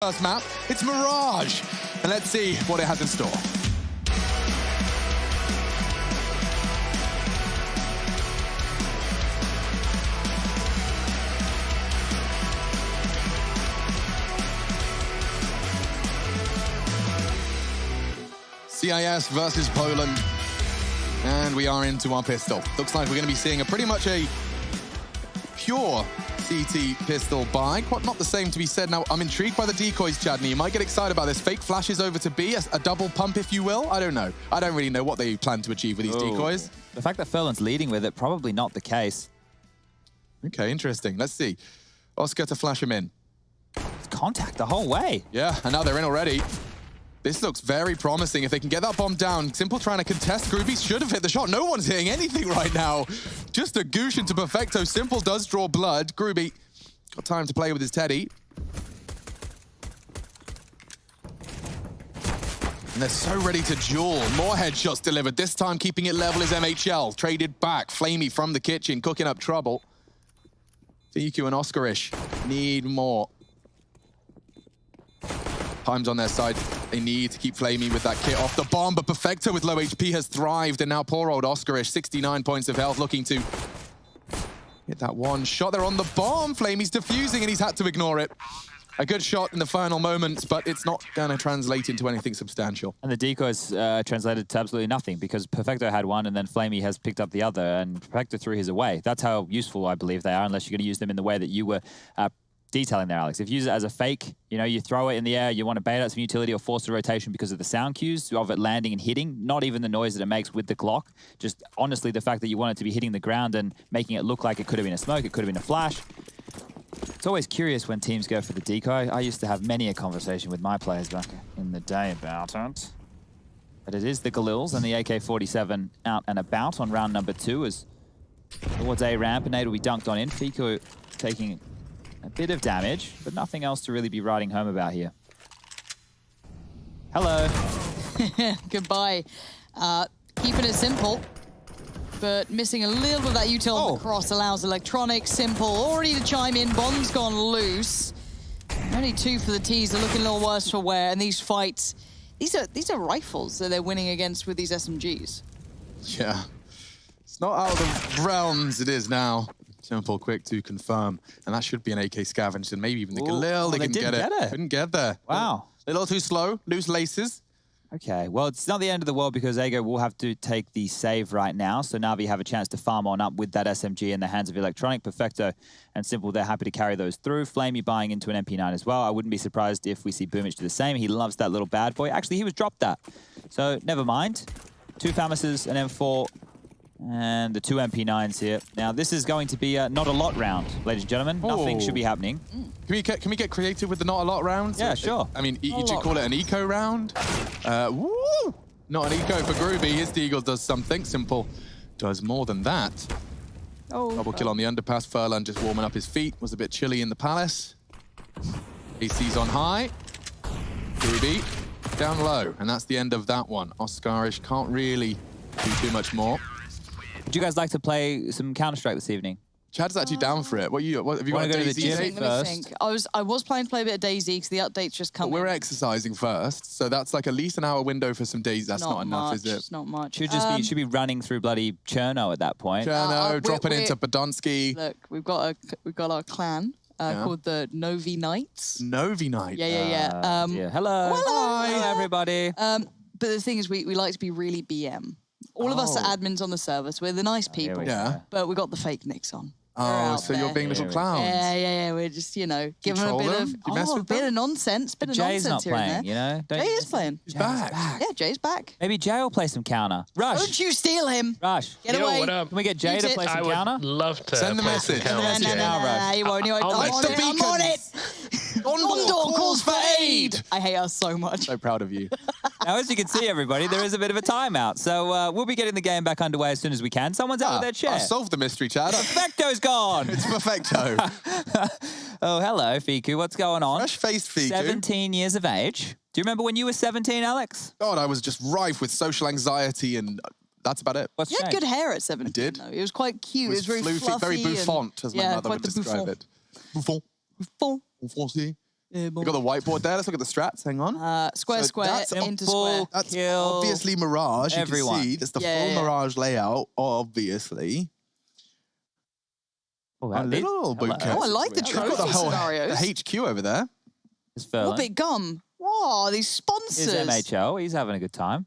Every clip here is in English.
First map, it's Mirage, and let's see what it has in store. CIS versus Poland, and we are into our pistol. Looks like we're going to be seeing pretty much a pure CT pistol buy. Quite not the same to be said. Now, I'm intrigued by the decoys, Chadney. You might get excited about this. Fake flashes over to B, a double pump, if you will. I don't know. I don't really know what they plan to achieve with these decoys. The fact that Furlan's leading with it, probably not the case. Okay, interesting. Let's see. Oscar to flash him in. It's contact the whole way. Yeah, and now they're in already. This looks very promising. If they can get that bomb down, Simple trying to contest. Groovy should have hit the shot. No one's hitting anything right now. Just a goosh into Perfecto. Simple does draw blood. Groovy got time to play with his teddy. And they're so ready to duel. More headshots delivered. This time keeping it level is MHL. Traded back. Flamey from the kitchen, cooking up trouble. VQ and Oscarish need more. Time's on their side. They need to keep Flamey with that kit off the bomb, but Perfecto with low HP has thrived, and now poor old Oscarish, 69 points of health, looking to hit that one shot. They're on the bomb. Flamey's defusing, and he's had to ignore it. A good shot in the final moments, but it's not going to translate into anything substantial. And the decoys translated to absolutely nothing, because Perfecto had one, and then Flamey has picked up the other, and Perfecto threw his away. That's how useful I believe they are, unless you're going to use them in the way that you were detailing there, Alex. If you use it as a fake, you know, you throw it in the air, you want to bait out some utility or force a rotation because of the sound cues of it landing and hitting, not even the noise that it makes with the Glock. Just honestly, the fact that you want it to be hitting the ground and making it look like it could have been a smoke, it could have been a flash. It's always curious when teams go for the decoy. I used to have many a conversation with my players back in the day about it. But it is the Galils and the AK-47 out and about on round number 2 as towards A ramp, and Nate will be dunked on in. Fiku taking a bit of damage, but nothing else to really be writing home about here. Hello. Goodbye. Keeping it simple, but missing a little bit of that util on the cross allows electronic. Simple already to chime in. Bomb's gone loose. Only 2 for the T's. They're looking a little worse for wear. And these fights, these are rifles that they're winning against with these SMGs. Yeah. It's not out of the realms it is now. Simple, quick to confirm. And that should be an AK scavenged, and maybe even the Galil. They didn't get it. Couldn't get there. Wow. A little too slow. Loose laces. Okay, well, it's not the end of the world because Ego will have to take the save right now. So Na'Vi have a chance to farm on up with that SMG in the hands of Electronic. Perfecto and Simple, they're happy to carry those through. Flamey buying into an MP9 as well. I wouldn't be surprised if we see Boomich do the same. He loves that little bad boy. Actually, he was dropped that. So never mind. 2 Famises, an M4, and the 2 MP9s here. Now, this is going to be a not a lot round, ladies and gentlemen. Nothing should be happening. Can we get creative with the not a lot rounds? Yeah, sure. I mean, you should call it an eco round. Woo! Not an eco for Groovy. His Deagle does something. Simple does more than that. Double kill on the underpass. Furlan just warming up his feet. Was a bit chilly in the palace. AC's on high. Groovy down low. And that's the end of that one. Oscarish can't really do too much more. Would you guys like to play some Counter-Strike this evening? Chad's actually down for it. What have you got? Wanna go to the gym first? I was planning to play a bit of DayZ because the update's just come. But we're exercising first, so that's like at least an hour window for some days. That's not enough, is it? It's not much. Should be running through bloody Cherno at that point. Cherno, dropping into Podolski. Look, we've got our clan called the Novi Knights. Novi Knight. Yeah. Hello. Hi, everybody. But the thing is, we like to be really BM. All of us are admins on the server, so we're the nice people. Yeah. But we got the fake nicks on. Oh, so you're being little clowns. Yeah. We're just, you know, giving them a bit of nonsense, bit of Jay's nonsense not playing, here and there. you know? Jay is playing. He's back. Yeah, Jay's back. Maybe Jay will play some counter. Rush. Don't you steal him. Rush. Get away. What up? Can we get Jay to play some counter? I would love to. Send the play message. some counter. No, you won't. I'm on it. Gondor calls for aid. I hate us so much. So proud of you. Now, as you can see, everybody, there is a bit of a timeout. So we'll be getting the game back underway as soon as we can. Someone's out of their chair. I've solved the mystery, Chad. Perfecto's gone. It's Perfecto. Oh, hello, Fiku. What's going on? Fresh-faced Fiku. 17 years of age. Do you remember when you were 17, Alex? God, I was just rife with social anxiety, and that's about it. What's You had good hair at 17. I did. Though. It was quite cute. It was very floofy, fluffy. very bouffant, as my mother would describe it. Bouffant. Bouffant. Bouffant. We got the whiteboard there. Let's look at the strats. Hang on. Square, So square, that's into square. That's Kill obviously Mirage. everyone. You can see that's the full Mirage layout, obviously. Oh, A little boot camp. Oh, I like the situation. trophy We've got scenarios. the HQ over there. It's Furlan. What big gum. Wow, these sponsors. Here's MHL. He's having a good time.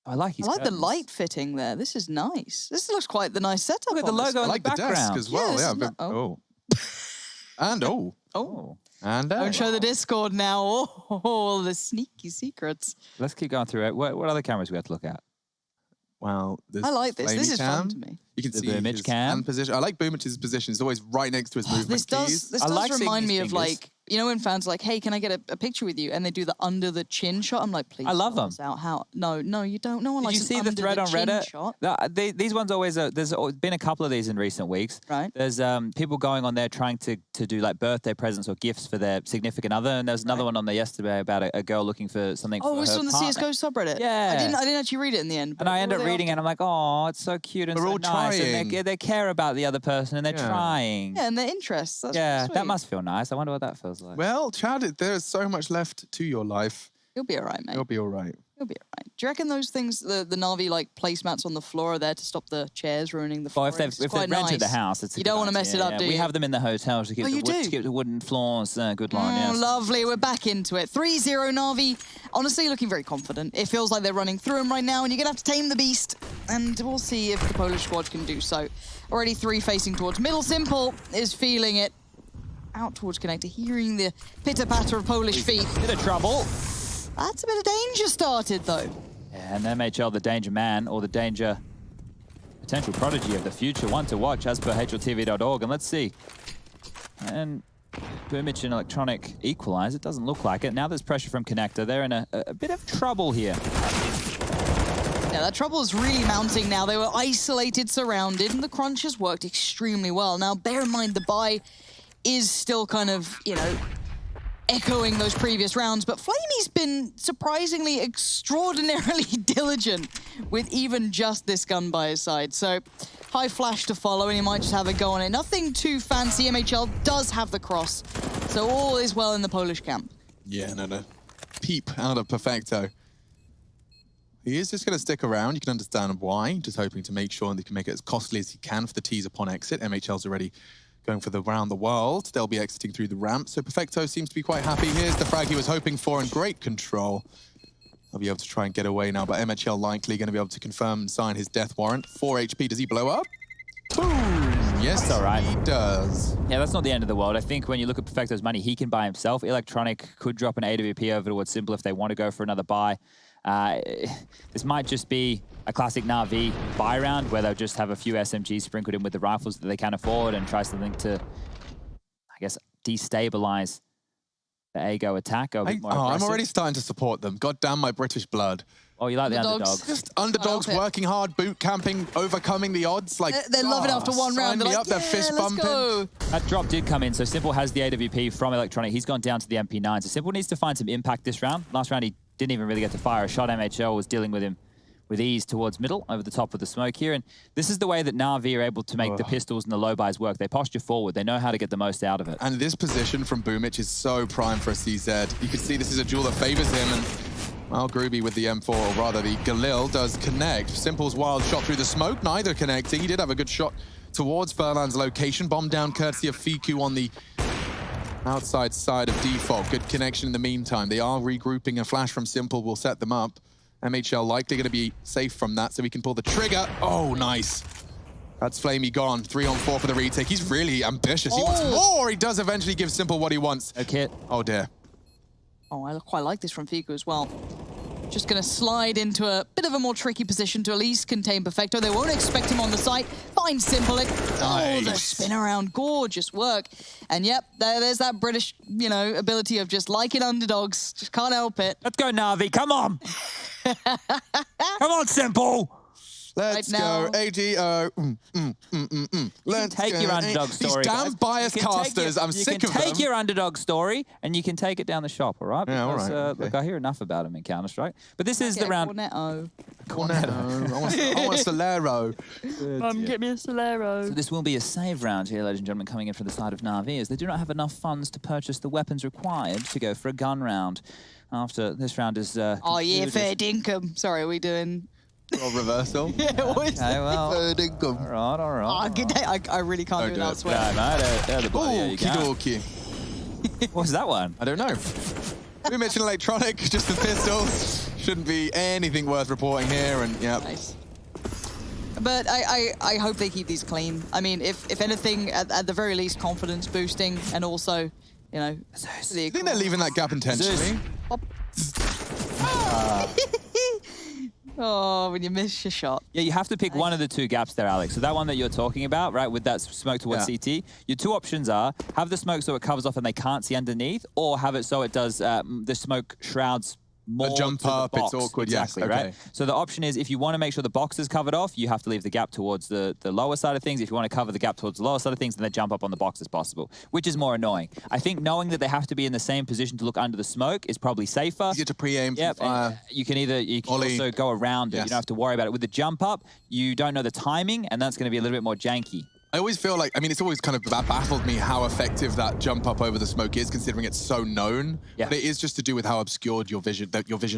I like his I like the curtains. light fitting there. This is nice. This looks quite the nice setup. Look at the on this logo one. I like the desk background. as well. this Yeah. is not- Oh. And oh. Oh, And don't show the Discord now. Oh, all the sneaky secrets. Let's keep going through it. What other cameras we have to look at? Wow. I like this. This Flamey is cam. fun to me. You can The see Boomich his cam. hand position. I like Boomich's position. It's always right next to his movement This does keys. this I does like seeing remind his me of fingers. like, you know, when fans are like, hey, can I get a picture with you? And they do the under the chin shot. I'm like, please. I love sort them. this out. How? No, you don't. No one Did likes you see an the under thread on chin Reddit? shot. These ones always. There's been a couple of these in recent weeks. Right. There's people going on there trying to do like birthday presents or gifts for their significant other, and there's another one on there yesterday about a girl looking for something. Oh, for it's her on the partner. CS:GO subreddit. Yeah. I didn't actually read it in the end. And I end up reading it, and I'm like, oh, it's so cute and We're so all nice. trying. And they care about the other person, and they're Yeah. trying. Yeah, and their interests. That's Yeah, sweet. that must feel nice. I wonder what that feels like. Well, Chad, there's so much left to your life. You'll be all right, mate. You'll be all right. You'll be all right. Do you reckon those things, the Na'Vi like placemats on the floor are there to stop the chairs ruining the floor? Well, if they've rented the house, it's a You good don't wanna idea, mess it up, yeah. do We you? have them in the hotels to keep, Oh, you do? to keep the wooden floors. Good line, Oh, yes. lovely. We're back into it. 3-0 Na'Vi. Honestly, looking very confident. It feels like they're running through them right now, and you're going to have to tame the beast. And we'll see if the Polish squad can do so. Already 3 facing towards middle. Simple is feeling it. Out towards connector, hearing the pitter-patter of Polish feet. Bit of trouble. That's a bit of danger started, though. Yeah, and MHL, the danger man, or the danger potential prodigy of the future. One to watch as per HLTV.org. And let's see. And Boomich and Electronic equalize. It doesn't look like it. Now there's pressure from connector. They're in a bit of trouble here. Yeah, that trouble is really mounting now. They were isolated, surrounded, and the crunch has worked extremely well. Now, bear in mind the buy is still kind of, you know, echoing those previous rounds, but Flamey's been surprisingly extraordinarily diligent with even just this gun by his side. So, high flash to follow, and he might just have a go on it. Nothing too fancy. MHL does have the cross, so all is well in the Polish camp. Yeah, no. Peep out of Perfecto. He is just going to stick around. You can understand why. Just hoping to make sure that he can make it as costly as he can for the tease upon exit. MHL's already going for the round the world. They'll be exiting through the ramp. So Perfecto seems to be quite happy. Here's the frag he was hoping for in great control. They'll be able to try and get away now, but MHL likely going to be able to confirm and sign his death warrant. 4 HP. Does he blow up? Boom! Yes, That's all right. he does. Yeah, that's not the end of the world. I think when you look at Perfecto's money, he can buy himself. Electronic could drop an AWP over towards Simple if they want to go for another buy. This might just be a classic Na'Vi buy round where they'll just have a few SMGs sprinkled in with the rifles that they can afford and try something to, I guess, destabilize the A-Go attack. Go a bit more I'm aggressive. already starting to support them. God damn my British blood. Oh, you like the Underdogs. underdogs. Just underdogs Can't help it. working hard, boot camping, overcoming the odds. Like They're loving after one round. Sign They're me like, up, they're yeah, fist let's bumping. go. That drop did come in, so Simple has the AWP from Electronic. He's gone down to the MP9, so Simple needs to find some impact this round. Last round, he didn't even really get to fire a shot. MHL was dealing with him with ease towards middle, over the top of the smoke here. And this is the way that Na'Vi are able to make the pistols and the low buys work. They posture forward. They know how to get the most out of it. And this position from Boomich is so prime for a CZ. You can see this is a duel that favors him, and well, Gruby with the M4, or rather the Galil, does connect. Simple's wild shot through the smoke, neither connecting. He did have a good shot towards Furlan's location. Bomb down courtesy of Fiku on the outside side of default. Good connection in the meantime. They are regrouping. A flash from Simple will set them up. MHL likely going to be safe from that, so we can pull the trigger. Oh, nice. That's Flamey gone. 3-on-4 for the retake. He's really ambitious. He wants more. He does eventually give Simple what he wants. Okay. Oh, dear. Oh, I quite like this from Fiku as well. Just going to slide into a bit of a more tricky position to at least contain Perfecto. They won't expect him on the site. Find Simple. Oh, the spin around. Gorgeous work. And yep, there's that British, you know, ability of just liking underdogs. Just can't help it. Let's go, Na'Vi. Come on. Come on, Simple. Let's right now. go, AGO. Let's take go. your underdog story. These damn biased casters, I'm sick of them. You can take your underdog story and you can take it down the shop, all right? Yeah, all Because, right. Okay. Look, I hear enough about him in Counter-Strike. But this is the round. Cornetto. I want a Solero. Get me a Solero. So this will be a save round here, ladies and gentlemen, coming in from the side of Na'Vi, as they do not have enough funds to purchase the weapons required to go for a gun round. After this round is Oh yeah, concluded. fair dinkum. Sorry, are we doing? Or reversal. Yeah, what is Okay, well, Fair dinkum. all right. Oh, good day. I really can't do it without swearing. No, they're the body. Yeah, you can. Okie What was that one? I don't know. We mentioned electronic, just the pistol. Shouldn't be anything worth reporting here, and yeah. Nice. But I hope they keep these clean. I mean, if anything, at the very least, confidence boosting, and also, you know, I think they're leaving that gap intentionally. Oh, when you miss your shot. Yeah, you have to pick one of the two gaps there, Alex. So that one that you're talking about, right, with that smoke towards CT, your two options are have the smoke so it covers off and they can't see underneath, or have it so it does the smoke shrouds more jump to up, the box. it's awkward, exactly, yes, okay. right? So the option is if you want to make sure the box is covered off, you have to leave the gap towards the lower side of things. If you want to cover the gap towards the lower side of things, then they jump up on the box as possible, which is more annoying. I think knowing that they have to be in the same position to look under the smoke is probably safer. You get to pre-aim. Yep, and you can also go around it. Yes. You don't have to worry about it. With the jump up, you don't know the timing, and that's going to be a little bit more janky. I always feel like, I mean, it's always kind of baffled me how effective that jump up over the smoke is, considering it's so known. Yeah. But it is just to do with how obscured your vision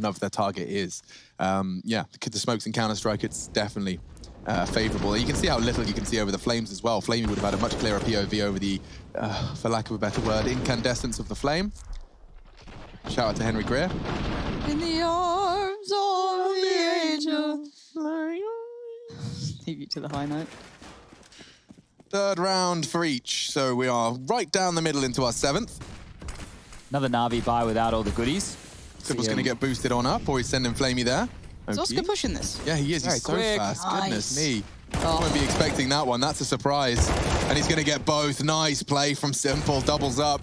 of the target is. Yeah, the smokes in Counter-Strike, it's definitely favorable. You can see how little you can see over the flames as well. Flamey would have had a much clearer POV over the, for lack of a better word, incandescence of the flame. Shout out to Henry Greer. In the arms of the angel. Leave you to the high note. Third round for each, so we are right down the middle into our seventh. Another Na'Vi buy without all the goodies. Simple's going to get boosted on up, or he's sending Flamey there. Is Oscar pushing this? Yeah, he is. Very He's so quick. fast. Nice. Goodness me. Oh. I won't be expecting that one. That's a surprise. And he's going to get both. Nice play from Simple. Doubles up.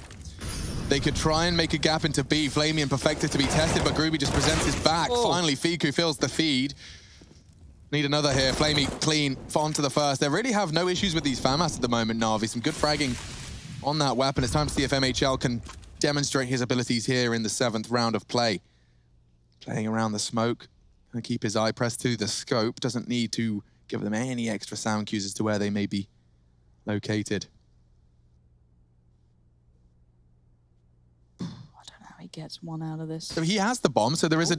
They could try and make a gap into B. Flamey and Perfecta to be tested, but Groovy just presents his back. Oh. Finally, Fiku fills the feed. Need another here. Flamey clean onto the first. They really have no issues with these FAMAS at the moment, Na'Vi. Some good fragging on that weapon. It's time to see if MHL can demonstrate his abilities here in the 7th round of play. Playing around the smoke. Gonna keep his eye pressed to the scope. Doesn't need to give them any extra sound cues as to where they may be located. I don't know how he gets one out of this. So he has the bomb, so there is a...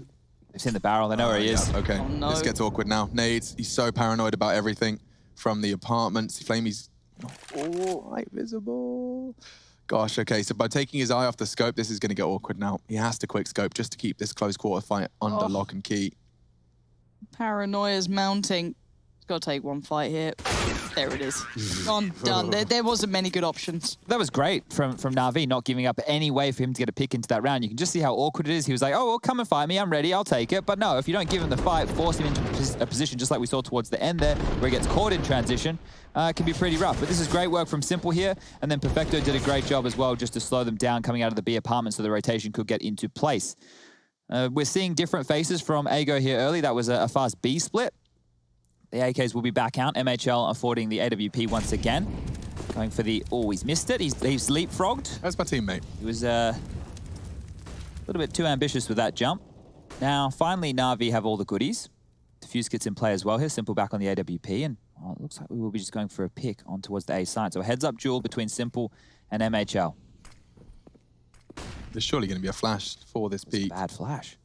They've seen the barrel. They know where he is. Yeah, okay, Oh, no. this gets awkward now. Nades, he's so paranoid about everything from the apartments. Flamey's not quite visible. Gosh, okay, so by taking his eye off the scope, this is going to get awkward now. He has to quick scope just to keep this close quarter fight under lock and key. Paranoia's mounting. He's got to take one fight here. There it is. Gone, done. There wasn't many good options. That was great from Na'Vi, not giving up any way for him to get a pick into that round. You can just see how awkward it is. He was like, oh, well, come and fight me. I'm ready. I'll take it. But no, if you don't give him the fight, force him into a position just like we saw towards the end there, where he gets caught in transition, it can be pretty rough. But this is great work from Simple here. And then Perfecto did a great job as well just to slow them down coming out of the B apartment so the rotation could get into place. We're seeing different faces from Ago here early. That was a fast B split. The AKs will be back out. MHL affording the AWP once again. Going for the... Oh, he's missed it. He's leapfrogged. That's my teammate. He was a little bit too ambitious with that jump. Now, finally, Na'Vi have all the goodies. The fuse kit's in play as well here. Simple back on the AWP. And it looks like we will be just going for a pick on towards the A side. So a heads-up duel between Simple and MHL. There's surely going to be a flash for this peak. Bad flash.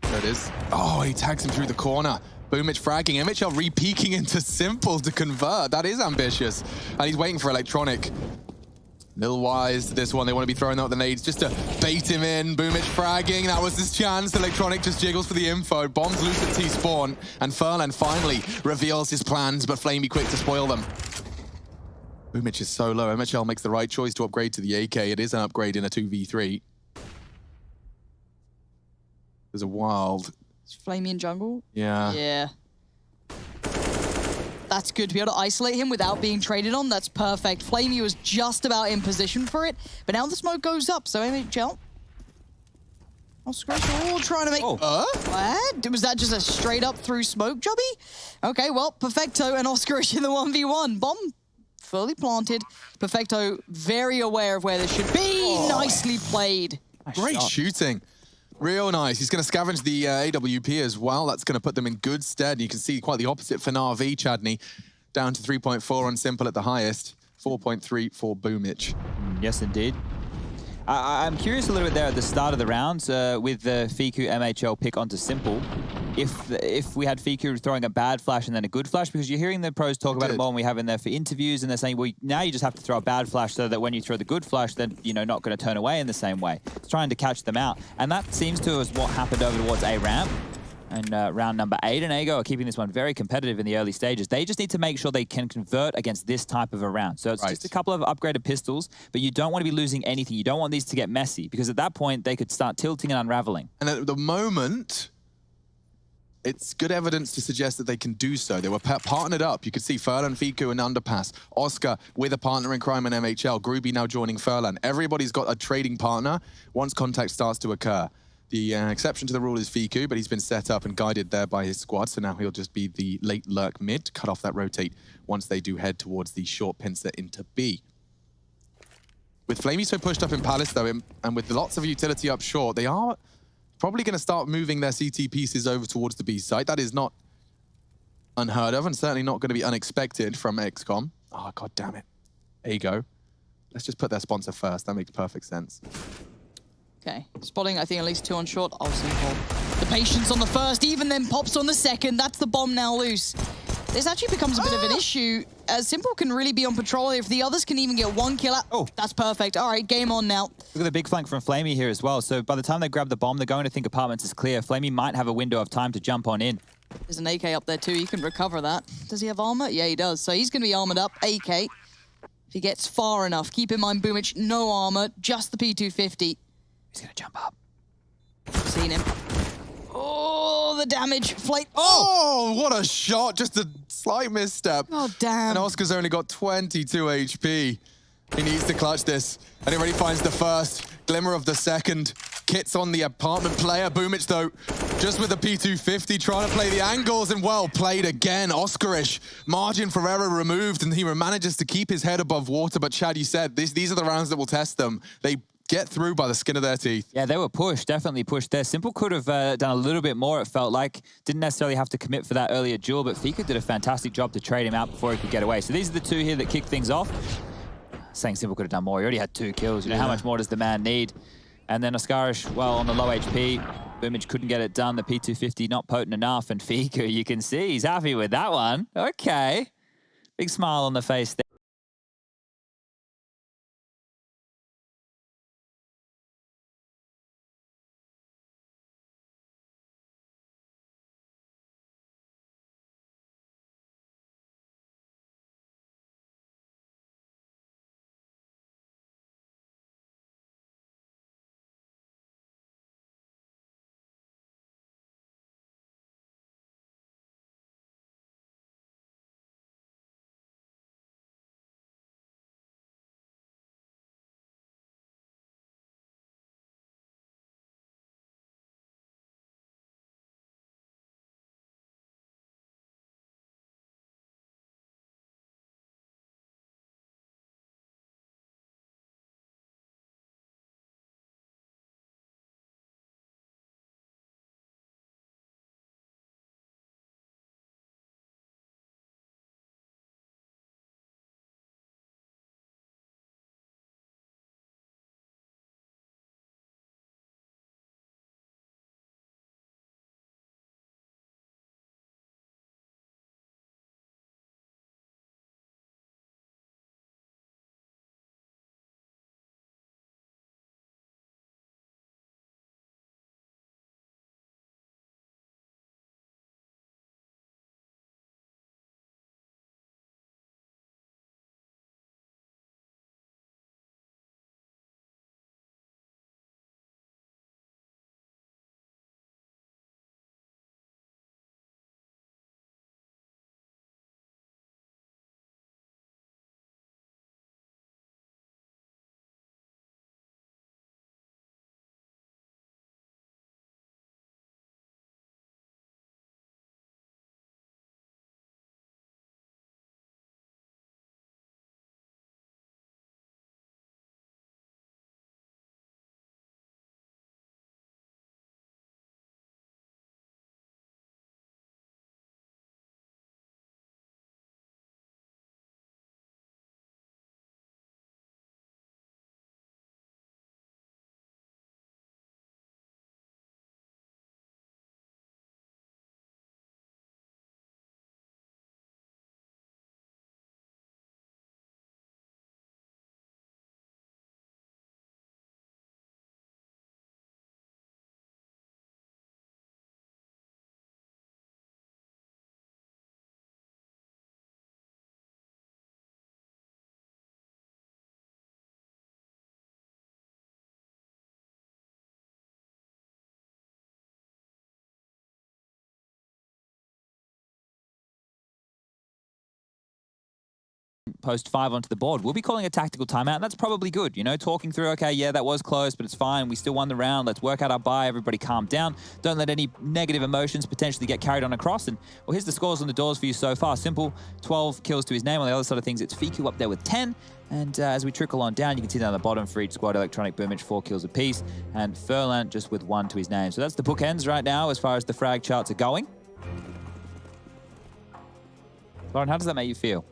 There it is. Oh, he tags him through the corner. Boomich fragging. MHL re-peeking into Simple to convert. That is ambitious. And he's waiting for Electronic. Little wise to this one. They want to be throwing out the nades just to bait him in. Boomich fragging. That was his chance. Electronic just jiggles for the info. Bombs loose at T-spawn. And Furlan finally reveals his plans, but Flamey quick to spoil them. Boomich is so low. MHL makes the right choice to upgrade to the AK. It is an upgrade in a 2v3. There's a wild... Is Flamey in jungle? Yeah. Yeah. That's good to be able to isolate him without being traded on. That's perfect. Flamey was just about in position for it, but now the smoke goes up, so MHL Oscarish all trying to make... What? Was that just a straight up through smoke jobby? Okay, well, Perfecto and Oscarish in the 1v1. Bomb fully planted. Perfecto very aware of where this should be. Nicely played. Great shooting. Real nice. He's going to scavenge the AWP as well. That's going to put them in good stead. You can see quite the opposite for Na'Vi, Chadney. Down to 3.4 on Simple at the highest. 4.3 for Boomich. Yes, indeed. I'm curious a little bit there at the start of the rounds with the Fiku MHL pick onto Simple. If we had Fiku throwing a bad flash and then a good flash, because you're hearing the pros talk about it more when we have in there for interviews, and they're saying, well, now you just have to throw a bad flash so that when you throw the good flash, then you're not going to turn away in the same way. It's trying to catch them out. And that seems to us what happened over towards A ramp. And round number 8 and Ago are keeping this one very competitive in the early stages. They just need to make sure they can convert against this type of a round. So it's just a couple of upgraded pistols, but you don't want to be losing anything. You don't want these to get messy, because at that point, they could start tilting and unraveling. And at the moment, it's good evidence to suggest that they can do so. They were partnered up. You could see Furlan, Fiku, and Underpass. Oscar with a partner in crime in MHL. Groovy now joining Furlan. Everybody's got a trading partner once contact starts to occur. The exception to the rule is Fiku, but he's been set up and guided there by his squad, so now he'll just be the late lurk mid to cut off that rotate once they do head towards the short pincer into B. With Flamey so pushed up in Palace, though, and with lots of utility up short, they are probably going to start moving their CT pieces over towards the B site. That is not unheard of, and certainly not going to be unexpected from x-kom. Oh, god damn it. Ago. Let's just put their sponsor first. That makes perfect sense. Okay, spotting, I think, at least 2 on short. Oh, Simple. The patience on the first, even then pops on the second. That's the bomb now loose. This actually becomes a bit of an issue, as Simple can really be on patrol. If the others can even get 1 kill out, that's perfect. All right, game on now. Look at the big flank from Flamey here as well. So by the time they grab the bomb, they're going to think apartments is clear. Flamey might have a window of time to jump on in. There's an AK up there too. He can recover that. Does he have armor? Yeah, he does. So he's going to be armored up. AK. If he gets far enough. Keep in mind, Boomich, no armor, just the P250. He's going to jump up. Seen him. Oh, the damage. Flight. Oh, what a shot. Just a slight misstep. Oh, damn. And Oscar's only got 22 HP. He needs to clutch this. And he already finds the first. Glimmer of the second. Kits on the apartment player. Boomich, though, just with the P250, trying to play the angles, and well played again. Oscarish, margin for error removed, and he manages to keep his head above water. But Chad, you said, these are the rounds that will test them. They get through by the skin of their teeth. Yeah, they were pushed, definitely pushed there. Simple could have done a little bit more, it felt like. Didn't necessarily have to commit for that earlier duel, but Fika did a fantastic job to trade him out before he could get away. So these are the two here that kicked things off. Saying Simple could have done more. He already had 2 kills. You know, how much more does the man need? And then Oscarish, well, on the low HP, Boomich couldn't get it done. The P250 not potent enough. And Fika, you can see he's happy with that one. Okay. Big smile on the face there. post 5 onto the board, we'll be calling a tactical timeout, and that's probably good. You know, talking through, okay, yeah, that was close, but it's fine. We still won the round. Let's work out our buy. Everybody calm down. Don't let any negative emotions potentially get carried on across. And, well, here's the scores on the doors for you so far. Simple, 12 kills to his name. On the other side of things, it's Fiku up there with 10. And as we trickle on down, you can see down the bottom for each squad, Electronic, Boomich, 4 kills apiece, and Furlan just with 1 to his name. So that's the bookends right now as far as the frag charts are going. Lauren, how does that make you feel?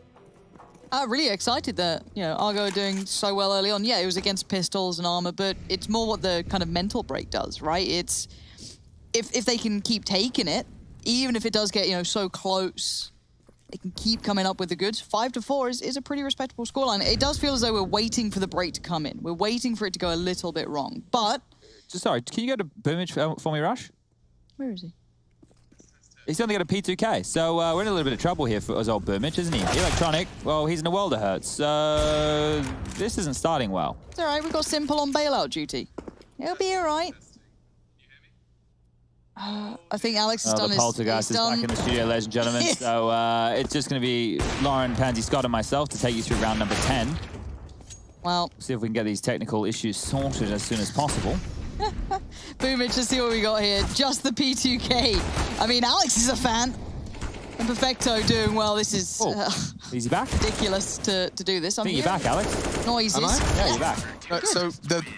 Really excited that, you know, Argo are doing so well early on. Yeah, it was against pistols and armor, but it's more what the kind of mental break does, right? It's if they can keep taking it, even if it does get, you know, so close, they can keep coming up with the goods. 5-4 is a pretty respectable scoreline. It does feel as though we're waiting for the break to come in. We're waiting for it to go a little bit wrong, but... Sorry, can you go to Boomich for me, Rush? Where is he? He's only got a P2K, so we're in a little bit of trouble here for old Boomich, isn't he? Electronic, well, he's in a world of hurt, so this isn't starting well. It's all right, we've got Simple on bailout duty. It'll be all right. I think Alex has done the his... poltergeist is back in the studio, ladies and gentlemen, so it's just going to be Lauren, Pansy, Scott, and myself to take you through round number 10. Well... See if we can get these technical issues sorted as soon as possible. Boomich, let's see what we got here. Just the P2K. I mean, Alex is a fan. And Perfecto doing well. This is is he back? ridiculous to do this. I think you're back, Alex. Noises. Am I? Yeah, you're back. So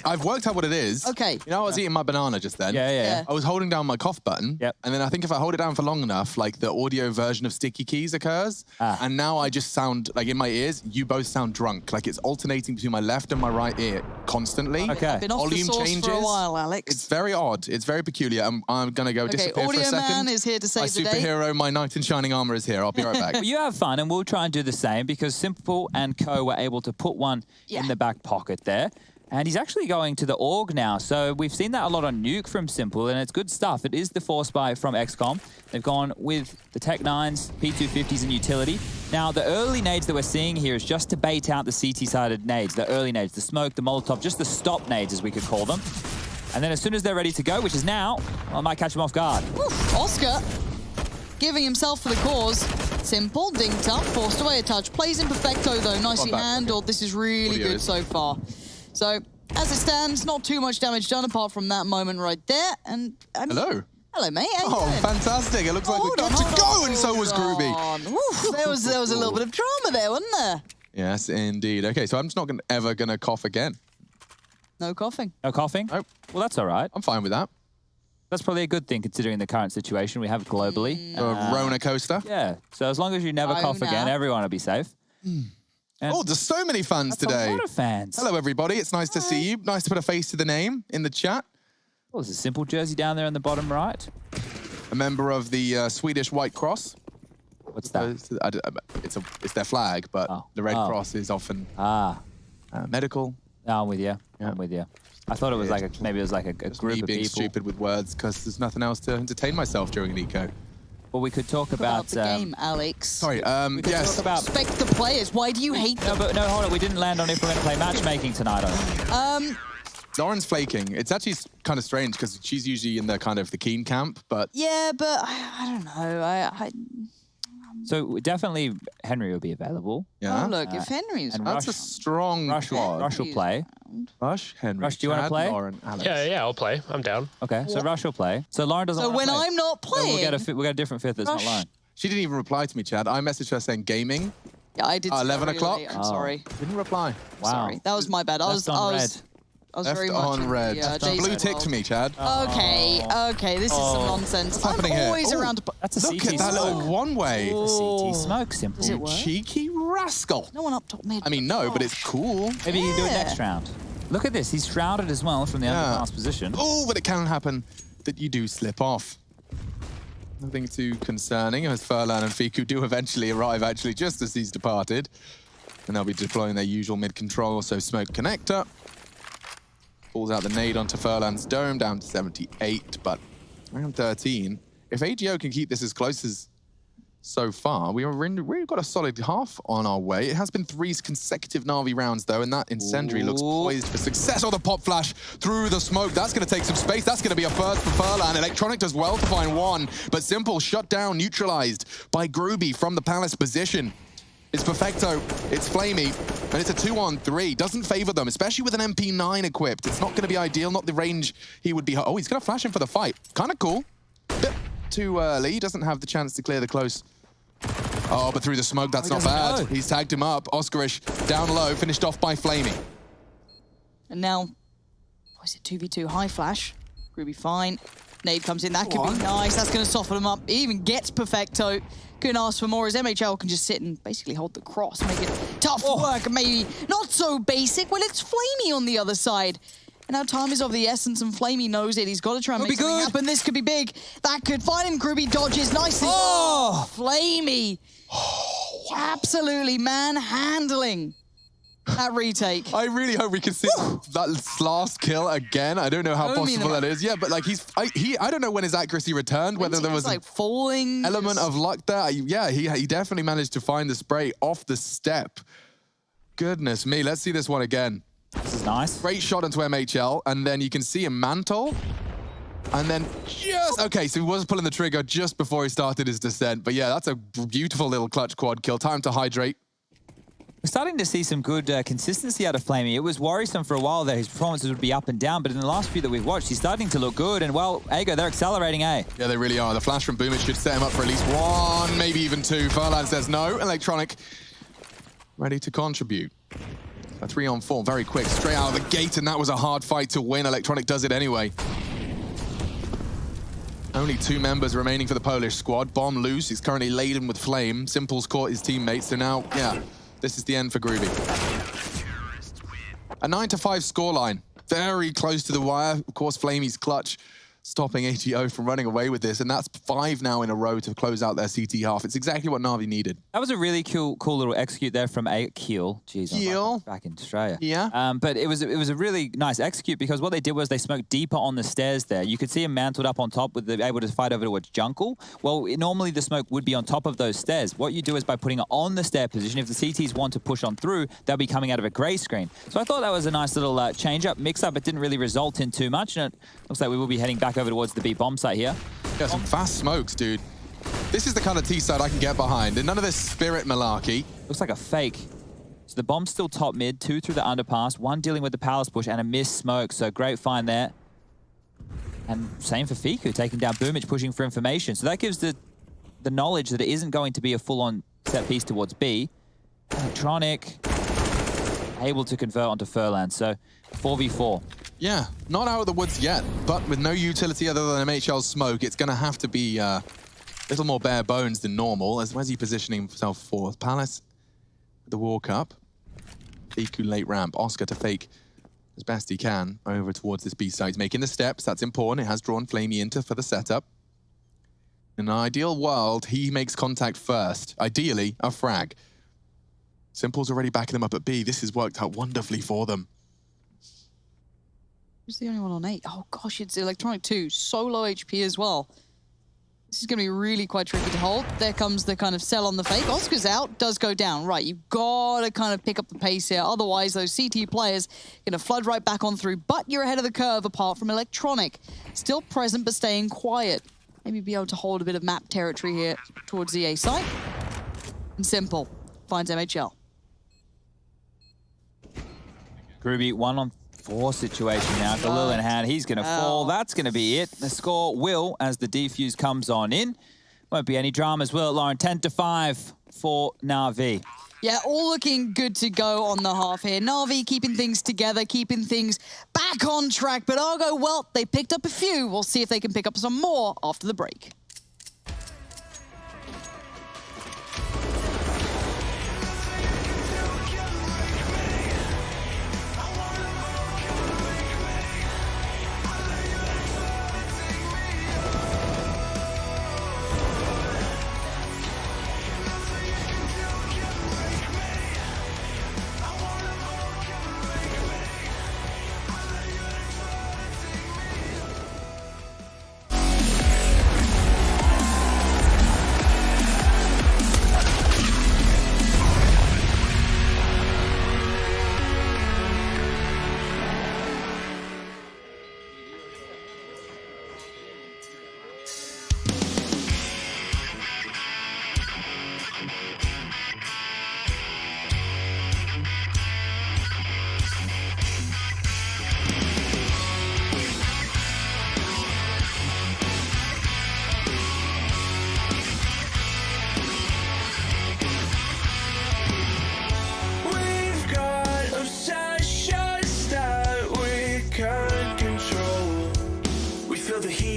I've worked out what it is. Okay. You know, I was eating my banana just then. Yeah. I was holding down my cough button. Yep. And then I think if I hold it down for long enough, like the audio version of Sticky Keys occurs. And now I just sound, like in my ears, you both sound drunk. Like it's alternating between my left and my right ear constantly. Okay. I've been off the sauce for a while, Alex. It's very odd. It's very peculiar. I'm going to go disappear for a second. Audio Man is here to save the day. My superhero, my knight in shining armor is here. I'll be right back. Well, you have fun, and we'll try and do the same because Simple and Co were able to put one in the back pocket there. And he's actually going to the AUG now. So we've seen that a lot on Nuke from Simple, and it's good stuff. It is the Force Buy from x-kom. They've gone with the Tech 9s, P250s, and utility. Now, the early nades that we're seeing here is just to bait out the CT-sided nades, the early nades, the smoke, the Molotov, just the stop nades, as we could call them. And then as soon as they're ready to go, which is now, I might catch them off guard. Oof, Oscar giving himself for the cause. Simple, dinked up, forced away a touch. Plays in Perfecto, though. Nicely handled. This is really good so far. So, as it stands, not too much damage done apart from that moment right there. And I mean, hello, mate. How you doing? Fantastic. It looks like we're good to go, and so was Groovy. Oof, there was a little bit of drama there, wasn't there? Yes, indeed. Okay, so I'm just not ever going to cough again. No coughing. No coughing? Nope. Well, that's all right. I'm fine with that. That's probably a good thing considering the current situation we have globally. A Rona coaster. Yeah. So as long as you never cough again, everyone will be safe. Oh, there's so many fans today. A lot of fans. Hello, everybody. It's nice to see you. Nice to put a face to the name in the chat. Oh, there's a Simple jersey down there in the bottom right. A member of the Swedish White Cross. What's that? It's their flag, but the Red Cross is often medical. No, I'm with you. Yeah. I'm with you. I thought it was like maybe it was like a group of being people. Stupid with words because there's nothing else to entertain myself during an eco. Well, we could talk about the game, Alex. Sorry, yes. Talk about respect the players. Why do you hate them? No, hold on. We didn't land on if we're going to play matchmaking tonight. Lauren's flaking. It's actually kind of strange because she's usually in the kind of the Keen camp, but yeah, but I don't know. So definitely Henry will be available. Yeah. Oh, look, if Henry's... That's a strong... Rush will play. Rush, Henry, Rush, do you want to play? Lauren, Alex. Yeah, I'll play. I'm down. Okay, so Rush will play. So Lauren doesn't So want to when play. I'm not playing... We'll get a different fifth that's not Lauren. She didn't even reply to me, Chad. I messaged her saying gaming. Yeah, I did. 11 o'clock? I'm sorry. Didn't reply. Wow. Sorry. That was my bad. I was very much on red. Blue tick to me, Chad. Okay, this is some nonsense. What's happening here? Always around to... That's a Look CT at that little one-way. CT smoke, Simple. Does it work? Cheeky rascal. No one up top mid. I mean, no, but it's cool. Maybe you can do it next round. Look at this. He's shrouded as well from the underpass position. Oh, but it can happen that you do slip off. Nothing too concerning as Furlan and Fiku do eventually arrive, actually, just as he's departed. And they'll be deploying their usual mid-control, so smoke connector. Pulls out the nade onto Furlan's dome, down to 78, but round 13. If AGO can keep this as close as so far, we've got a solid half on our way. It has been 3 consecutive Na'Vi rounds, though, and that incendiary looks poised for success. Oh, the pop flash through the smoke. That's going to take some space. That's going to be a first for Furlan. Electronic does well to find one, but Simple shut down, neutralized by Groovy from the Palace position. It's Perfecto, it's Flamey, and it's a 2-on-3. Doesn't favor them, especially with an MP9 equipped. It's not going to be ideal, not the range he would be. Oh, he's going to flash him for the fight. Kind of cool. Bit too early. He doesn't have the chance to clear the close. Oh, but through the smoke, that's not bad. He's tagged him up. Oscarish down low, finished off by Flamey. And now, what is it, 2v2 high flash. Groovy fine. Nade comes in, that could be nice. That's going to soften him up. He even gets Perfecto. Couldn't ask for more as MHL can just sit and basically hold the cross, make it tough work, and maybe not so basic when it's Flamey on the other side. And now time is of the essence, and Flamey knows it. He's got to try and make something happen. This could be big. That could find him. Groovy dodges nicely. Oh, Flamey. Absolutely manhandling that retake. I really hope we can see that last kill again. I don't know how possible that is. Yeah, but like I don't know when his accuracy returned, whether there was like falling element of luck there. Yeah, he definitely managed to find the spray off the step. Goodness me, let's see this one again. This is nice. Great shot into MHL, and then you can see him mantle. And then okay, so he was pulling the trigger just before he started his descent. But yeah, that's a beautiful little clutch quad kill. Time to hydrate. We're starting to see some good consistency out of Flamey. It was worrisome for a while there. His performances would be up and down, but in the last few that we've watched, he's starting to look good. And, well, Ago, they're accelerating, eh? Yeah, they really are. The flash from Boomage should set him up for at least one, maybe even two. Furlan says no. Electronic ready to contribute. A 3-on-4, very quick, straight out of the gate, and that was a hard fight to win. Electronic does it anyway. Only 2 members remaining for the Polish squad. Bomb loose. He's currently laden with flame. Simple's caught his teammates, so now, yeah. This is the end for Groovy. A 9-5 scoreline. Very close to the wire. Of course, Flamey's clutch stopping AGO from running away with this, and that's 5 now in a row to close out their CT half. It's exactly what Na'Vi needed. That was a really cool little execute there from Keel. Jeez, I'm back in Australia. Yeah. But it was a really nice execute because what they did was they smoked deeper on the stairs there. You could see him mantled up on top with able to fight over towards Jungle. Well, normally the smoke would be on top of those stairs. What you do is by putting it on the stair position, if the CTs want to push on through, they'll be coming out of a grey screen. So I thought that was a nice little change-up, mix-up. It didn't really result in too much, and it looks like we will be heading back over towards the B bomb site here. Yeah, some fast smokes, dude. This is the kind of T-side I can get behind, and none of this spirit malarkey. Looks like a fake. So the bomb's still top mid, 2 through the underpass, 1 dealing with the palace push, and a missed smoke, so great find there. And same for Fiku, taking down Boomage, pushing for information. So that gives the knowledge that it isn't going to be a full-on set piece towards B. Electronic, able to convert onto Furlan, so 4v4. Yeah, not out of the woods yet, but with no utility other than MHL's smoke, it's going to have to be a little more bare bones than normal. Where's he positioning himself for? Palace, the walk up. Fiku late ramp. Oscar to fake as best he can over towards this B side. He's making the steps. That's important. It has drawn Flamey into for the setup. In an ideal world, he makes contact first. Ideally, a frag. Simple's already backing them up at B. This has worked out wonderfully for them. Who's the only one on 8? Oh gosh, it's Electronic 2. So low HP as well. This is going to be really quite tricky to hold. There comes the kind of sell on the fake. Oscar's out, does go down. Right, you've got to kind of pick up the pace here. Otherwise, those CT players going to flood right back on through. But you're ahead of the curve apart from Electronic. Still present, but staying quiet. Maybe be able to hold a bit of map territory here towards the A site. And Simple finds MHL. Groovy 1-on-4 situation now. Khalil in hand, he's going to fall. That's going to be it. The score will, as the defuse comes on in. Won't be any dramas, will it, Lauren? 10-5 for Na'Vi. Yeah, all looking good to go on the half here. Na'Vi keeping things together, keeping things back on track. But Argo, well, they picked up a few. We'll see if they can pick up some more after the break.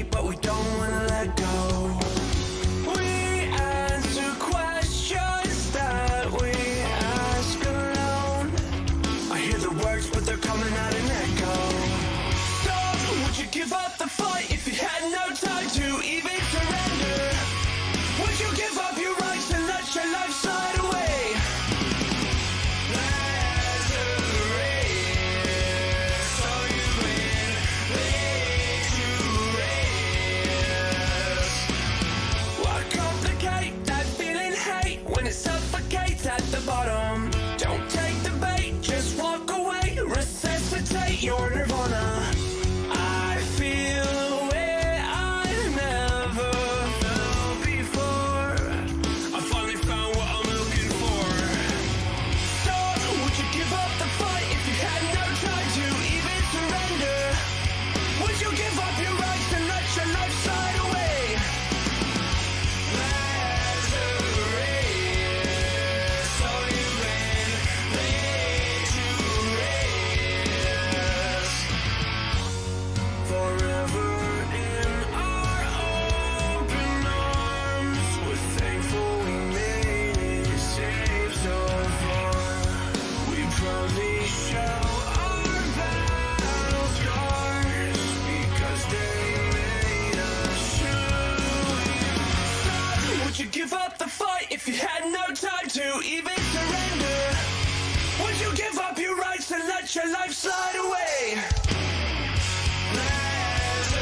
keep, but we don't wanna let go. We answer questions that we ask alone. I hear the words, but they're coming out an echo. So, would you give up the fight if you had no time to even surrender? Would you give up your rights and let your life slide away? There's a race, so you win, victorious. Why complicate that feeling hate when it suffocates at the bottom? Don't take the bait, just walk away, resuscitate your nirvana. I feel a way I've never felt before. I finally found what I'm looking for. So, would you give up the fight if you had no time to even surrender? Would you give up your rights and let your life slide away? There's a race, so you win, victorious. Forever in our open arms, we're thankful we made it safe so far. We proudly show our battle scars because they made us true. Would you give up the fight if you had no time to even surrender? Would you give up your rights and let your life slide away? There's a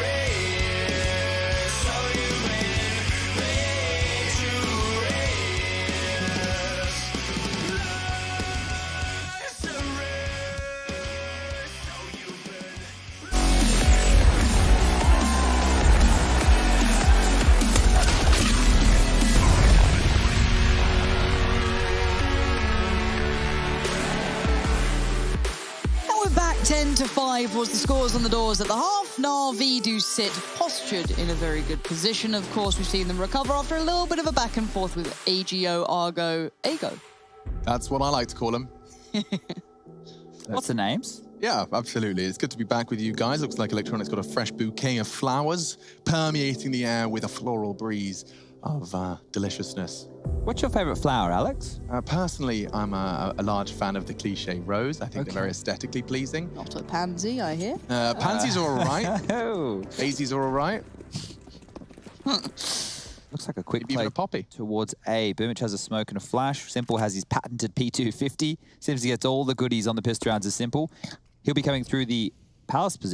race, so you win, victorious. Life's a race, so you win. Now we're back 10-5 was the scores on the doors at the half. Na'Vi do sit postured in a very good position. Of course, we've seen them recover after a little bit of a back and forth with AGO, Argo, Ago. That's what I like to call them. What's the names? Yeah, absolutely. It's good to be back with you guys. Looks like Electronic's got a fresh bouquet of flowers permeating the air with a floral breeze of deliciousness. What's your favorite flower, Alex? Personally, I'm a large fan of the cliche rose. I think they're very aesthetically pleasing. Not a pansy, I hear. Pansies are all right. Oh. Daisies are all right. Looks like a quick Maybe even play a poppy. towards A. Boomich has a smoke and a flash. Simple has his patented P250. Seems he gets all the goodies on the pistol rounds as Simple. He'll be coming through the Palace position.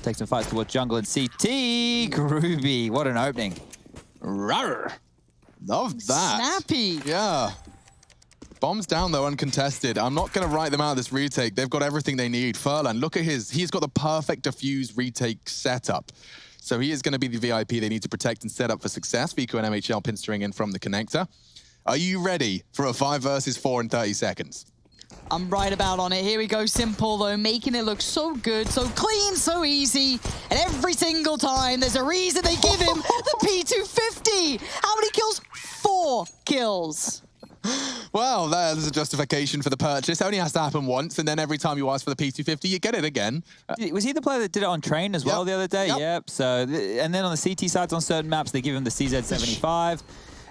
Take some fights towards jungle and CT. Groovy. What an opening. Rawr. Love that. Snappy. Yeah. Bombs down, though, uncontested. I'm not going to write them out of this retake. They've got everything they need. Furlan, look at his. He's got the perfect diffuse retake setup. So he is going to be the VIP they need to protect and set up for success. Vico and MHL pinstering in from the connector. Are you ready for a 5 versus 4 in 30 seconds? I'm right about on it. Here we go, Simple, though, making it look so good, so clean, so easy. And every single time, there's a reason they give him the P250. How many kills? 4 kills. Well, there's a justification for the purchase. It only has to happen once, and then every time you ask for the P250, you get it again. Was he the player that did it on train as well the other day? Yep. So, and then on the CT sides on certain maps, they give him the CZ75.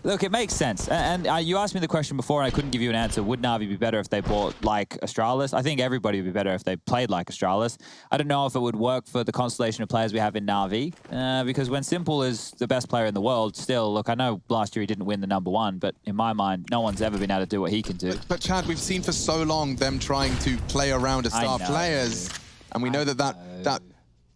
Look, it makes sense. And you asked me the question before, and I couldn't give you an answer. Would Na'Vi be better if they bought like Astralis? I think everybody would be better if they played like Astralis. I don't know if it would work for the constellation of players we have in Na'Vi, because when Simple is the best player in the world, still, look, I know last year he didn't win the #1, but in my mind, no one's ever been able to do what he can do. But Chad, we've seen for so long them trying to play around as star players, and we know that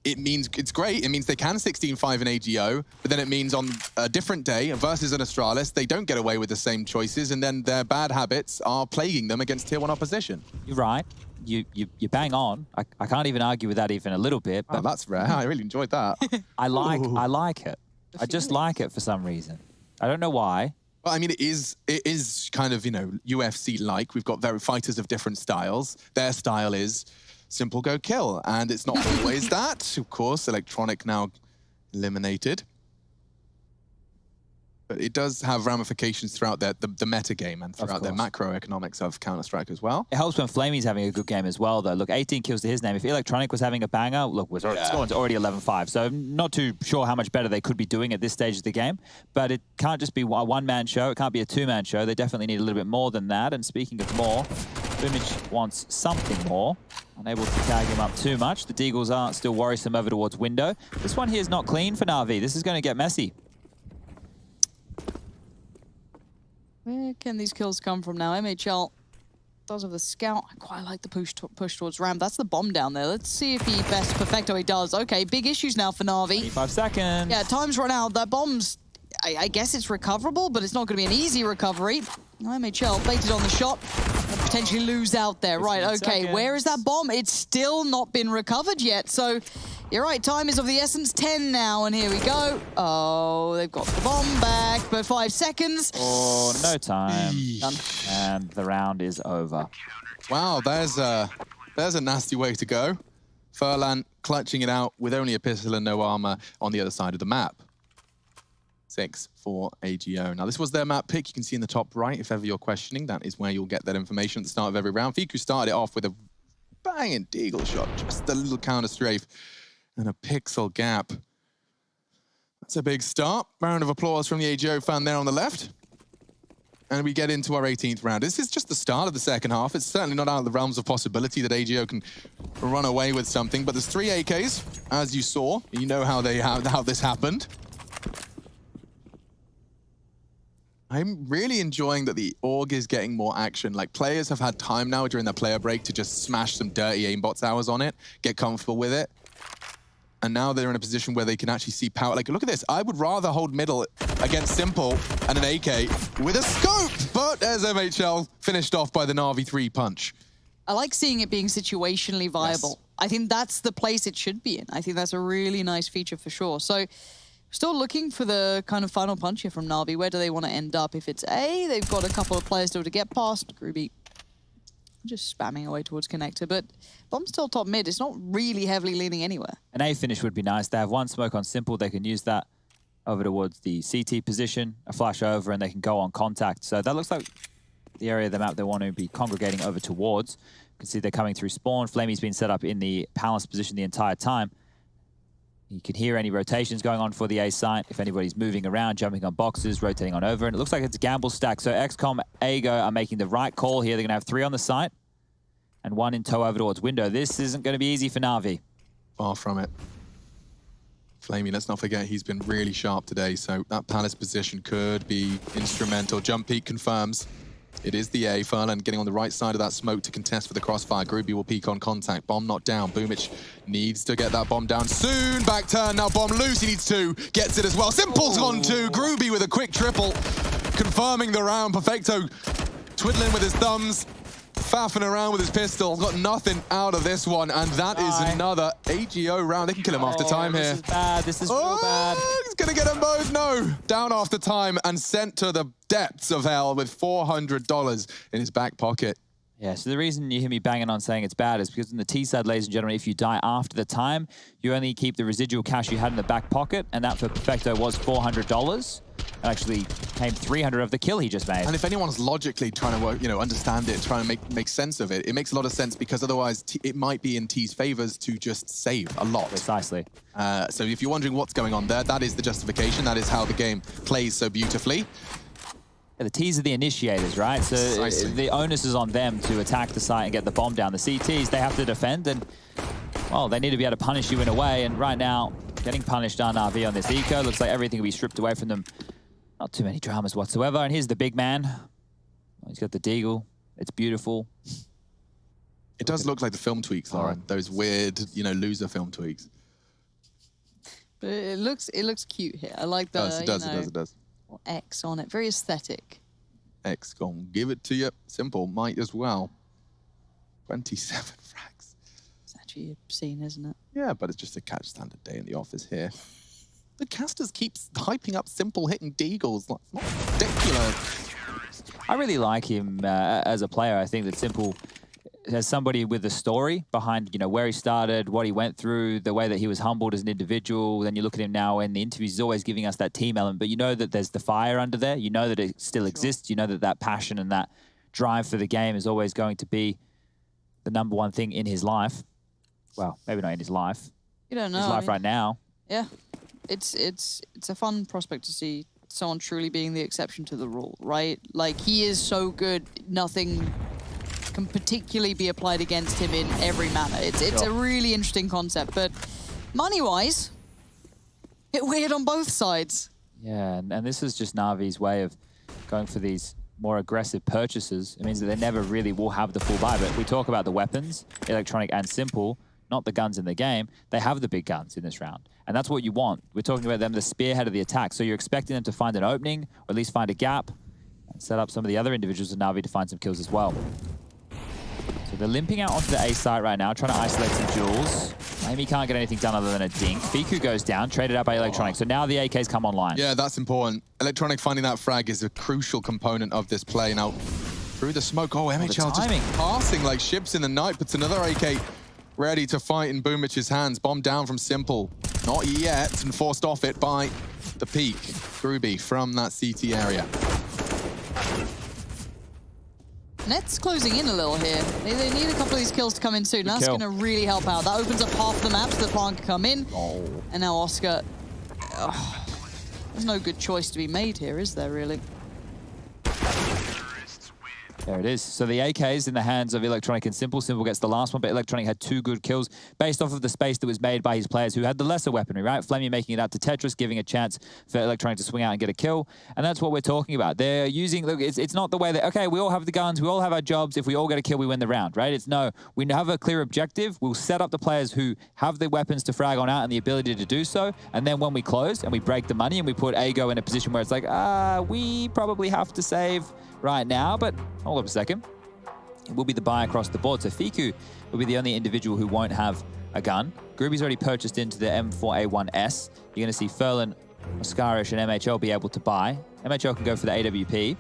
it means it's great. It means they can 16-5 in AGO, but then it means on a different day versus an Astralis, they don't get away with the same choices, and then their bad habits are plaguing them against tier 1 opposition. You're right. You bang on. I can't even argue with that even a little bit. But that's rare. I really enjoyed that. I like it. I just like it for some reason. I don't know why. Well, I mean, it is kind of, you know, UFC-like. We've got fighters of different styles. Their style is simple go kill, and it's not always that. Of course, Electronic now eliminated. But it does have ramifications throughout the meta game and throughout their macroeconomics of Counter-Strike as well. It helps when Flamey's having a good game as well, though. Look, 18 kills to his name. If Electronic was having a banger, look, score's already 11-5. So I'm not too sure how much better they could be doing at this stage of the game. But it can't just be a one-man show. It can't be a two-man show. They definitely need a little bit more than that. And speaking of more, Boomage wants something more. Unable to tag him up too much. The Deagles are still worrisome over towards window. This one here is not clean for Na'Vi. This is going to get messy. Where can these kills come from now? MHL does have the scout. I quite like the push towards ramp. That's the bomb down there. Let's see if he best perfecto he does. Okay, big issues now for Na'Vi. 25 seconds. Yeah, time's run out. That bomb's, I guess it's recoverable, but it's not going to be an easy recovery. MHL baited on the shot. And potentially lose out there. Right, okay, seconds. Where is that bomb? It's still not been recovered yet. So, you're right, time is of the essence. 10 now, and here we go. Oh, they've got the bomb back, but 5 seconds. Oh, no time. And the round is over. Wow, there's a nasty way to go. Furlan clutching it out with only a pistol and no armor on the other side of the map. 6 for AGO. Now, this was their map pick. You can see in the top right, if ever you're questioning, that is where you'll get that information at the start of every round. Viku started it off with a banging deagle shot, just a little counter strafe and a pixel gap. That's a big start. Round of applause from the AGO fan there on the left. And we get into our 18th round. This is just the start of the second half. It's certainly not out of the realms of possibility that AGO can run away with something, but there's 3 AKs, as you saw. You know how this happened. I'm really enjoying that the org is getting more action. Like, players have had time now during their player break to just smash some dirty aimbot towers on it, get comfortable with it. And now they're in a position where they can actually see power. Like, look at this. I would rather hold middle against Simple and an AK with a scope. But as MHL finished off by the Na'Vi 3 punch. I like seeing it being situationally viable. Yes. I think that's the place it should be in. I think that's a really nice feature for sure. So, still looking for the kind of final punch here from Na'Vi. Where do they want to end up? If it's A, they've got a couple of players still to get past. Groovy just spamming away towards connector, but bomb's still top mid. It's not really heavily leaning anywhere. An A finish would be nice. They have one smoke on Simple. They can use that over towards the CT position, a flash over, and they can go on contact. So that looks like the area of the map they want to be congregating over towards. You can see they're coming through spawn. Flamey's been set up in the palace position the entire time. You can hear any rotations going on for the A site. If anybody's moving around, jumping on boxes, rotating on over. And it looks like it's a gamble stack. So x-kom, AGO are making the right call here. They're going to have 3 on the site and 1 in tow over towards window. This isn't going to be easy for Na'Vi. Far from it. Flamey, let's not forget, he's been really sharp today. So that palace position could be instrumental. Jump peak confirms. It is the A. Furlan getting on the right side of that smoke to contest for the crossfire. Groovy will peek on contact. Bomb not down. Boomich needs to get that bomb down soon. Back turn now. Bomb loose. He needs two. Gets it as well. Simple's on two. Groovy with a quick triple. Confirming the round. Perfecto twiddling with his thumbs. Faffing around with his pistol. Got nothing out of this one. And that is another AGO round. They can kill him after time here. This is bad. This is real bad. He's going to get them both. No. Down after time and sent to the depths of hell with $400 in his back pocket. Yeah, so the reason you hear me banging on saying it's bad is because in the T side, ladies and gentlemen, if you die after the time, you only keep the residual cash you had in the back pocket, and that for Perfecto was $400. It actually came 300 of the kill he just made. And if anyone's logically trying to work, understand it, trying to make sense of it, it makes a lot of sense because otherwise it might be in T's favors to just save a lot. Precisely. So if you're wondering what's going on there, that is the justification. That is how the game plays so beautifully. Yeah, the T's are the initiators, right? So the onus is on them to attack the site and get the bomb down. The CTs, they have to defend, and, well, they need to be able to punish you in a way. And right now, getting punished on RV on this eco, looks like everything will be stripped away from them. Not too many dramas whatsoever. And here's the big man. He's got the deagle. It's beautiful. It does look like the film tweaks, Lauren. Those weird, loser film tweaks. But it looks cute here. I like the, it does. X on it. Very aesthetic. X-kom, give it to you. Simple, might as well. 27 frags. It's actually obscene, isn't it? Yeah, but it's just a catch standard day in the office here. The casters keeps hyping up Simple hitting deagles. Like, not ridiculous. I really like him as a player. I think that Simple, as somebody with a story behind, where he started, what he went through, the way that he was humbled as an individual. Then you look at him now in the interviews, he's always giving us that team element, but you know that there's the fire under there. You know that it still exists. You know that that passion and that drive for the game is always going to be the #1 thing in his life. Well, maybe not in his life. You don't know. His life right now. Yeah. It's a fun prospect to see someone truly being the exception to the rule, right? Like, he is so good, nothing can particularly be applied against him in every manner. It's a really interesting concept, but money-wise, it's weird on both sides. Yeah, and this is just Na'Vi's way of going for these more aggressive purchases. It means that they never really will have the full buy, but we talk about the weapons, Electronic and Simple, not the guns in the game. They have the big guns in this round, and that's what you want. We're talking about them, the spearhead of the attack, so you're expecting them to find an opening, or at least find a gap, and set up some of the other individuals in Na'Vi to find some kills as well. So they're limping out onto the A site right now, trying to isolate some jewels. Amy can't get anything done other than a dink. Fiku goes down, traded out by Electronic. So now the AKs come online. Yeah, that's important. Electronic finding that frag is a crucial component of this play. Now, through the smoke, MHL just passing like ships in the night, puts another AK ready to fight in Boomich's hands. Bomb down from Simple. Not yet, and forced off it by the peak. Groovy from that CT area. Nets closing in a little here. They need a couple of these kills to come in soon. That's going to really help out. That opens up half the map so the plant can come in. And now Oscar... there's no good choice to be made here, is there, really? There it is. So the AK's in the hands of Electronic and Simple. Simple gets the last one, but Electronic had 2 good kills based off of the space that was made by his players who had the lesser weaponry, right? Flemmy making it out to Tetris, giving a chance for Electronic to swing out and get a kill. And that's what we're talking about. They're using, look, it's not the way that, okay, we all have the guns, we all have our jobs. If we all get a kill, we win the round, right? It's no, we have a clear objective. We'll set up the players who have the weapons to frag on out and the ability to do so. And then when we close and we break the money and we put Ago in a position where it's like, we probably have to save right now, but hold up a second. It will be the buy across the board. So Fiku will be the only individual who won't have a gun. Groovy's already purchased into the M4A1S. You're going to see Furlan, Oscarish, and MHL be able to buy. MHL can go for the AWP.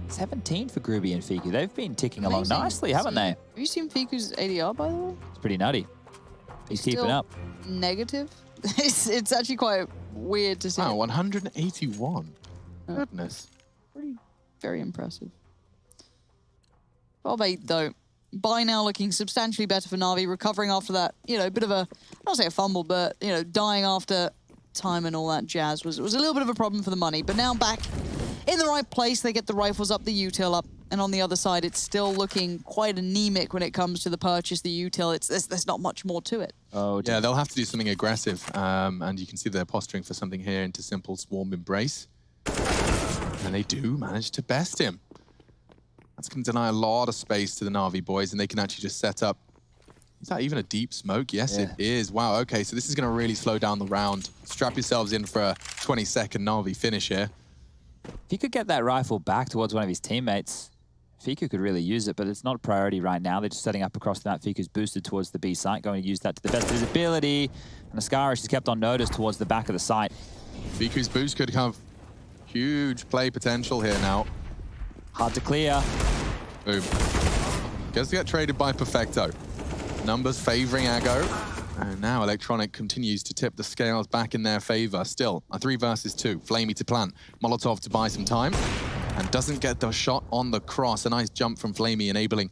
17 for Groovy and Fiku. They've been ticking along nicely, haven't they? Have you seen Fiku's ADR, by the way? It's pretty nutty. He's keeping up. Negative? It's actually quite weird to see. Wow, 181. Goodness. Very impressive. 12-8 though. By now looking substantially better for Na'Vi, recovering after that, bit of a, I don't say a fumble, but, dying after time and all that jazz was a little bit of a problem for the money. But now back in the right place, they get the rifles up, the util up, and on the other side, it's still looking quite anemic when it comes to the purchase, the util. There's not much more to it. Oh, yeah, they'll have to do something aggressive, and you can see they're posturing for something here into Simple Swarm Embrace. And they do manage to best him. That's going to deny a lot of space to the Na'Vi boys, and they can actually just set up. Is that even a deep smoke? Yes, it is. Wow, okay, so this is going to really slow down the round. Strap yourselves in for a 20-second Na'Vi finish here. If he could get that rifle back towards one of his teammates, Fiku could really use it, but it's not a priority right now. They're just setting up across the map. Fiku's boosted towards the B site, going to use that to the best of his ability. And Ascarish has kept on Natus towards the back of the site. Fiku's boost could have huge play potential here now. Hard to clear. Boom. Gets to get traded by Perfecto. Numbers favoring Aggo. And now Electronic continues to tip the scales back in their favor. Still, a 3 versus 2. Flamey to plant. Molotov to buy some time. And doesn't get the shot on the cross. A nice jump from Flamey, enabling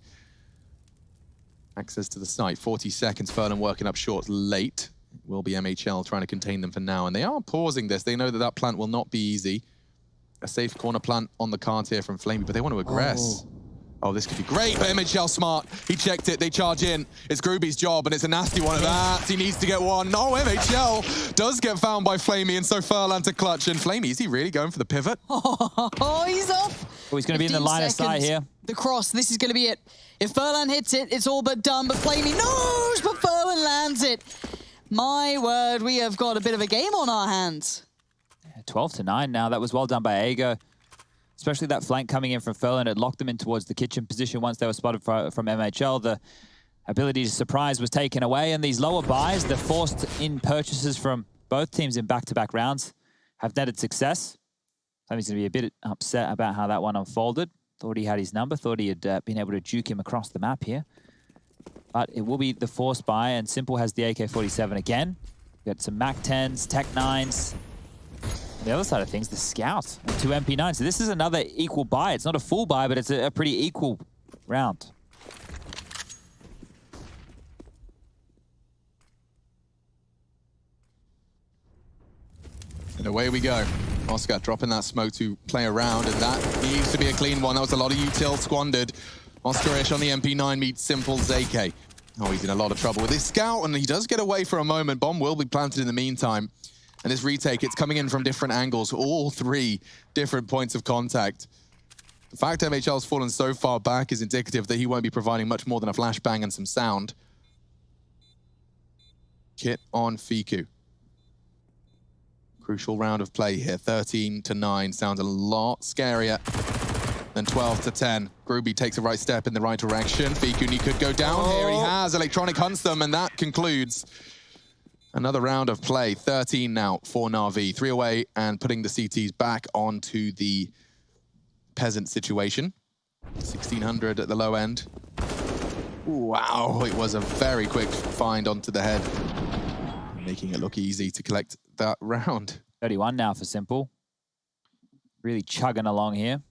access to the site. 40 seconds, Furlan working up short late. Will be MHL trying to contain them for now. And they are pausing this. They know that that plant will not be easy. A safe corner plant on the cards here from Flamey, but they want to aggress. Oh, this could be great, but MHL smart. He checked it, they charge in. It's Gruby's job, and it's a nasty one at that. He needs to get one. No, MHL does get found by Flamey, and so Furlan to clutch. And Flamey, is he really going for the pivot? Oh, he's off. Oh, he's going to be in the line of sight here. The cross, this is going to be it. If Furlan hits it, it's all but done, but Flamey knows, but Furlan lands it. My word, we have got a bit of a game on our hands. 12-9 now. That was well done by Aggo. Especially that flank coming in from Furlan. It locked them in towards the kitchen position once they were spotted from MHL. The ability to surprise was taken away, and these lower buys, the forced in purchases from both teams in back-to-back rounds, have netted success. He's going to be a bit upset about how that one unfolded. Thought he had his number, thought he had been able to juke him across the map here. But it will be the forced buy, and Simple has the AK-47 again. Got some MAC-10s, Tech-9s. The other side of things, the Scout, and 2 MP9s. So this is another equal buy. It's not a full buy, but it's a pretty equal round. And away we go. Oscar dropping that smoke to play around, and that needs to be a clean one. That was a lot of util squandered. Oscar-ish on the MP9 meets Simple Zeke. Oh, he's in a lot of trouble with his Scout, and he does get away for a moment. Bomb will be planted in the meantime. And this retake, it's coming in from different angles, all 3 different points of contact. The fact MHL's fallen so far back is indicative that he won't be providing much more than a flashbang and some sound. Kit on Fiku. Crucial round of play here. 13-9 sounds a lot scarier than 12-10. Gruby takes a right step in the right direction. Fiku could go down here, and he has. Electronic hunts them, and that concludes another round of play. 13 now for Na'Vi. 3 away and putting the CTs back onto the peasant situation. 1600 at the low end. Wow, it was a very quick find onto the head, making it look easy to collect that round. 31 now for Simple. Really chugging along here.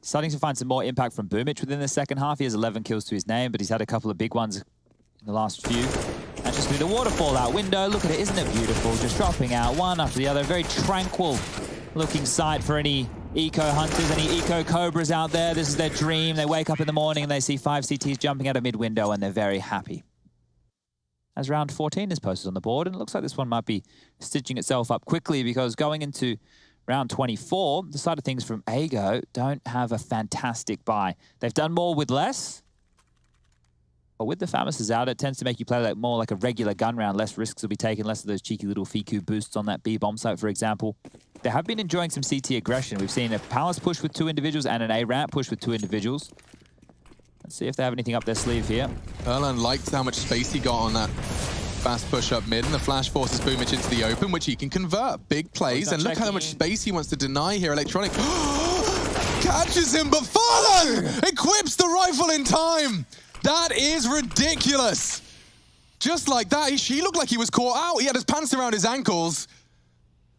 Starting to find some more impact from Boomich within the second half. He has 11 kills to his name, but he's had a couple of big ones in the last few. And just through the waterfall out window, look at it, isn't it beautiful? Just dropping out one after the other. Very tranquil looking sight for any eco hunters, any eco cobras out there. This is their dream. They wake up in the morning and they see 5 CTs jumping out a mid window, and they're very happy. As round 14 is posted on the board, and it looks like this one might be stitching itself up quickly, because going into round 24, the side of things from Aggo don't have a fantastic buy. They've done more with less. But with the Famis's out, it tends to make you play more like a regular gun round. Less risks will be taken, less of those cheeky little Fiku boosts on that B bomb site, for example. They have been enjoying some CT aggression. We've seen a Palace push with 2 individuals and an A-ramp push with 2 individuals. Let's see if they have anything up their sleeve here. Erlan liked how much space he got on that fast push up mid, and the flash forces Boomich into the open, which he can convert. Big plays, and look how much space he wants to deny here. Electronic catches him, but Furlan equips the rifle in time. That is ridiculous. Just like that, he looked like he was caught out. He had his pants around his ankles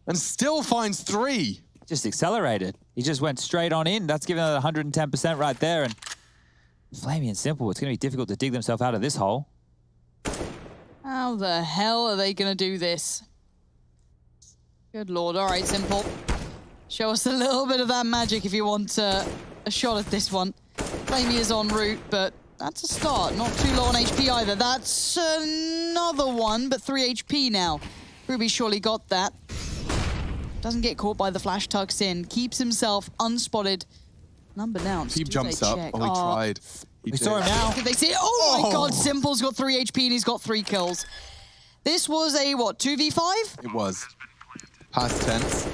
and still finds 3. Just accelerated. He just went straight on in. That's giving it 110% right there. And Flamey and Simple, it's going to be difficult to dig themselves out of this hole. How the hell are they going to do this? Good Lord. All right, Simple. Show us a little bit of that magic if you want a shot at this one. Flamey is en route, but that's a start. Not too low on HP either. That's another one, but 3 HP now. Ruby surely got that. Doesn't get caught by the flash, tucks in, keeps himself unspotted. Unbeknownst. He jumps up. Check? Oh, he tried. We saw him now. Did they see it? Oh my god, Simple's got 3 HP and he's got 3 kills. This was a, what, 2v5? It was. Past tense.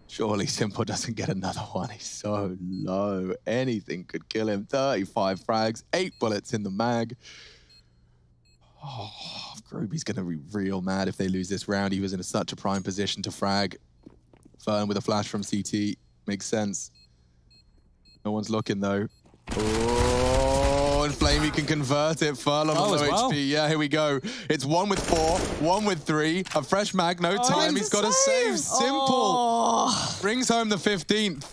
Surely Simple doesn't get another one. He's so low. Anything could kill him. 35 frags, 8 bullets in the mag. Oh, Groovey's going to be real mad if they lose this round. He was in such a prime position to frag. Fern with a flash from CT. Makes sense. No one's looking, though. Oh, and Flamey can convert it. Furlong on low HP. Yeah, here we go. It's 1 with 4, 1 with 3. A fresh mag, no time. He's got to save. Simple. Brings home the 15th.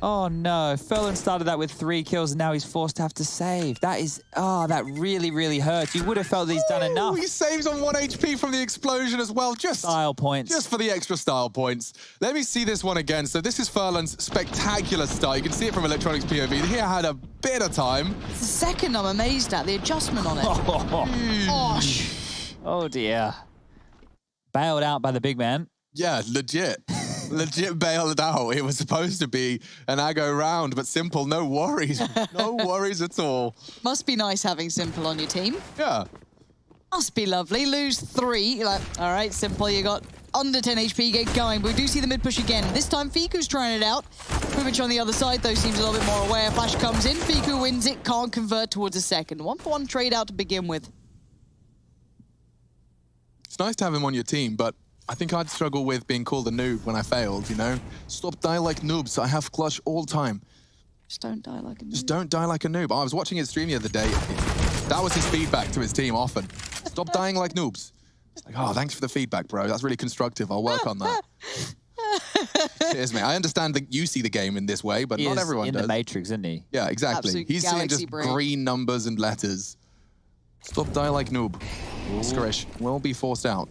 Oh no, Furlan started that with 3 kills and now he's forced to have to save. That is, that really, really hurts. You would have felt that he's done enough. He saves on 1 HP from the explosion as well. Just style points. Just for the extra style points. Let me see this one again. So this is Furlan's spectacular start. You can see it from Electronics POV. He had a bit of time. It's the second I'm amazed at, the adjustment on it. Gosh. Oh dear. Bailed out by the big man. Yeah, legit. Legit bailed out. It was supposed to be an aggro round, but Simple, no worries. No worries at all. Must be nice having Simple on your team. Yeah. Must be lovely. Lose 3. You're like, all right, Simple, you got under 10 HP, get going. But we do see the mid push again. This time, Fiku's trying it out. Primic on the other side, though, seems a little bit more aware. Flash comes in, Fiku wins it, can't convert towards a second. 1-for-1 trade out to begin with. It's nice to have him on your team, but I think I'd struggle with being called a noob when I failed, you know? Stop die like noobs. I have clutch all time. Just don't die like a noob. Just don't die like a noob. I was watching his stream the other day. That was his feedback to his team often. Stop dying like noobs. It's like, oh, thanks for the feedback, bro. That's really constructive. I'll work on that. Cheers, mate. I understand that you see the game in this way, but not everyone does. In the Matrix, isn't he? Yeah, exactly. Absolute He's seeing just brain. green numbers and letters. Stop die like noob. Skrish will be forced out.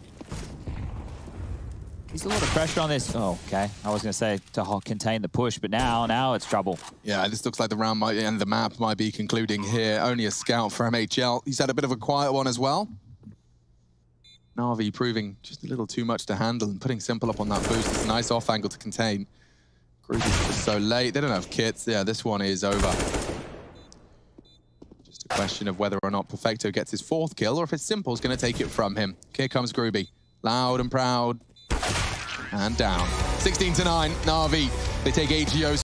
There's a lot of pressure on this. Oh, okay. I was going to say to contain the push, but now it's trouble. Yeah, this looks like the round might, and the map might be concluding here. Only a scout for MHL. He's had a bit of a quiet one as well. Na'Vi proving just a little too much to handle and putting Simple up on that boost. It's a nice off angle to contain. Groovey's just so late. They don't have kits. Yeah, this one is over. Just a question of whether or not Perfecto gets his 4th kill or if it's Simple's going to take it from him. Here comes Groovey. Loud and proud. And down. 16-9, Na'Vi. They take AGO's